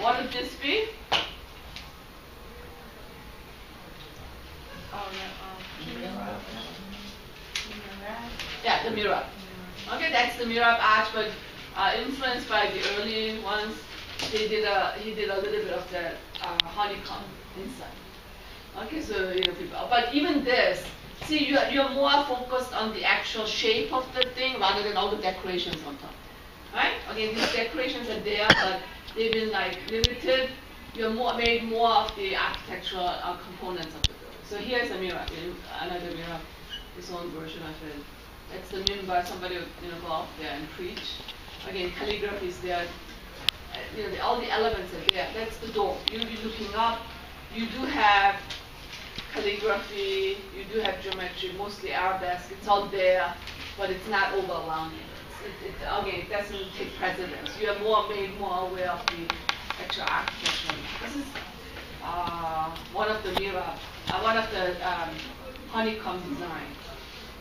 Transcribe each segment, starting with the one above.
what would this be? Yeah, the mihrab. Okay, that's the mihrab arch, but influenced by the early ones, he did a little bit of the honeycomb inside. Okay, so people. But even this, see, you're more focused on the actual shape of the thing rather than all the decorations on top, right? Again, these decorations are there, but they've been like limited. You're made more of the architectural components of the building. So here's a mihrab, another mihrab, this own version of it. That's the minbar. Somebody would go up there and preach. Again, calligraphy is there. All the elements are there. That's the dome. You'll be looking up. You do have calligraphy. You do have geometry, mostly arabesque. It's all there, but it's not overwhelming. Again, it doesn't take precedence. You are made more aware of the actual architecture. This is one of the mihrab, one of the honeycomb design.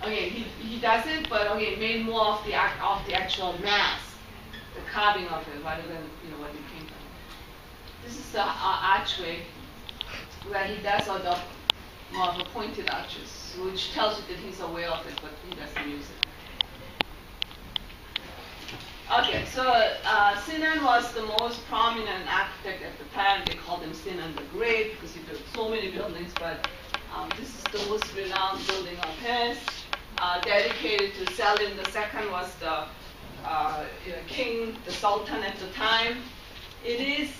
Again, he does it, but again, made more of the actual mass, the carving of it, rather than what it came from. This is the archway where he does all the more of the pointed arches, which tells you that he's aware of it, but he doesn't use it. Okay, so Sinan was the most prominent architect at the time. They called him Sinan the Great because he built so many buildings, but this is the most renowned building of his. Dedicated to Selim II was the king, the sultan at the time. It is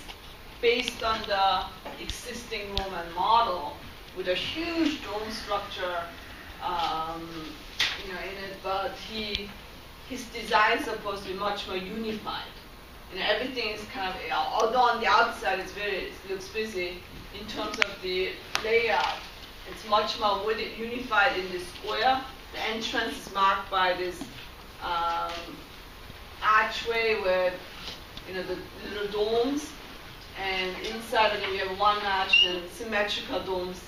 based on the existing Roman model with a huge dome structure in it, but his design is supposed to be much more unified. Everything is kind of, although on the outside it looks busy, in terms of the layout, it's much more unified in the square. The entrance is marked by this archway with the little domes, and inside of it you have one arch and symmetrical domes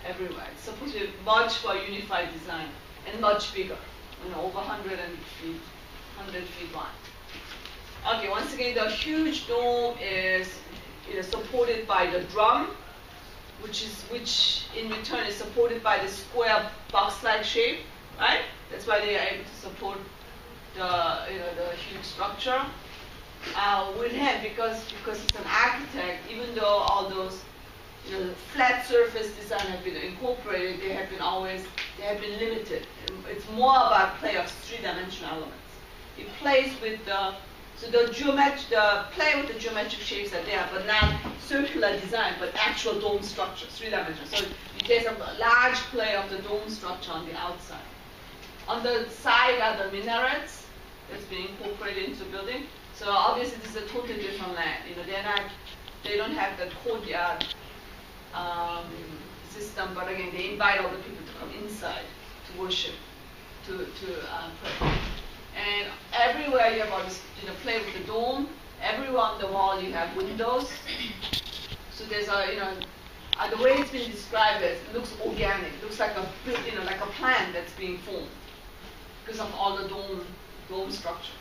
everywhere. It's supposed to be much more unified design and much bigger, over 100 feet wide. Okay, once again, the huge dome is supported by the drum, which in return is supported by the square box-like shape, right? That's why they are able to support the huge structure. With him, because he's an architect, even though all those flat surface design have been incorporated, they have been limited. It's more about play of three-dimensional elements. It plays with the play with the geometric shapes are there, but not circular design, but actual dome structure, three-dimensional. So there's a large play of the dome structure on the outside. On the side are the minarets that's been incorporated into the building. So obviously this is a totally different land. They don't have the courtyard system, but again, they invite all the people to come inside to worship, to pray. And everywhere you have all this, play with the dome. Everywhere on the wall you have windows. So there's the way it's been described is it looks organic. It looks like like a plant that's being formed because of all the dome structure.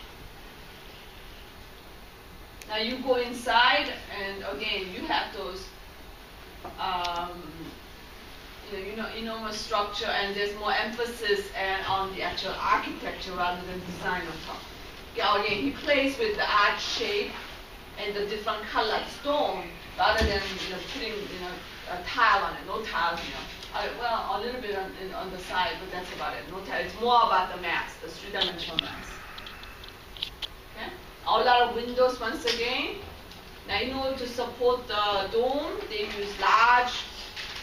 Now you go inside, and again you have those enormous structure, and there's more emphasis on the actual architecture rather than design on top. Again, he plays with the arch shape and the different colored stone rather than putting a tile on it. No tiles, well, a little bit on the side, but that's about it. No tile. It's more about the mass, the three-dimensional mass. Okay. A lot of windows once again. Now, in order to support the dome, they use large,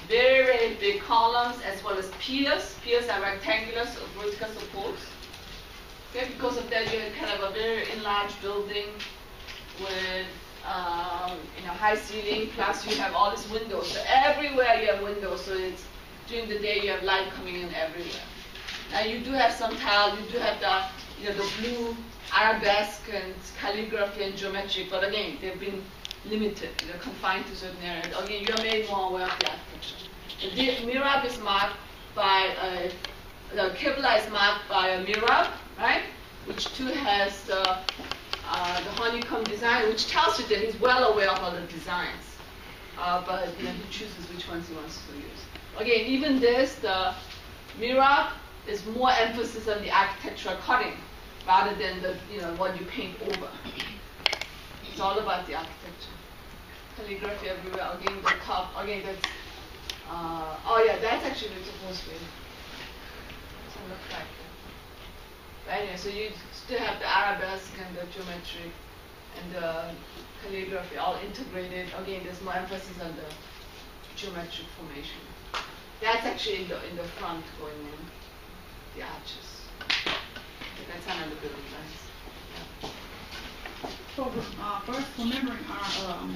very, very big columns as well as piers. Piers are rectangular, so vertical supports. Okay, because of that, you have kind of a very enlarged building with high ceiling. Plus, you have all these windows. So everywhere you have windows. So it's during the day you have light coming in everywhere. Now you do have some tile. You do have the blue arabesque and calligraphy and geometry, but again, they've been limited. They're confined to certain areas. Again, you're made more aware of the architecture. The mihrab is marked by the Qibla is marked by a mihrab, right? Which too has the the honeycomb design, which tells you that he's well aware of all the designs. But he chooses which ones he wants to use. Again, even this, the mihrab, is more emphasis on the architectural cutting rather than the what you paint over. It's all about the architecture. Calligraphy everywhere. Again, the top. Again, that's. Oh yeah, that's actually supposed to be. Doesn't look like it. But anyway, so you still have the arabesque and the geometry and the calligraphy all integrated. Again, there's more emphasis on the geometric formation. That's actually in the front going in, the arches. Okay, that's another building lines. Yeah. So first, remembering our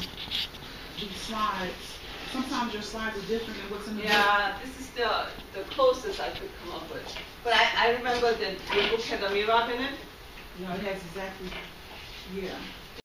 these slides, sometimes your slides are different than what's in the book. Yeah, this is the closest I could come up with. But I remember that the book had a mihrab in it. No, it has exactly, yeah.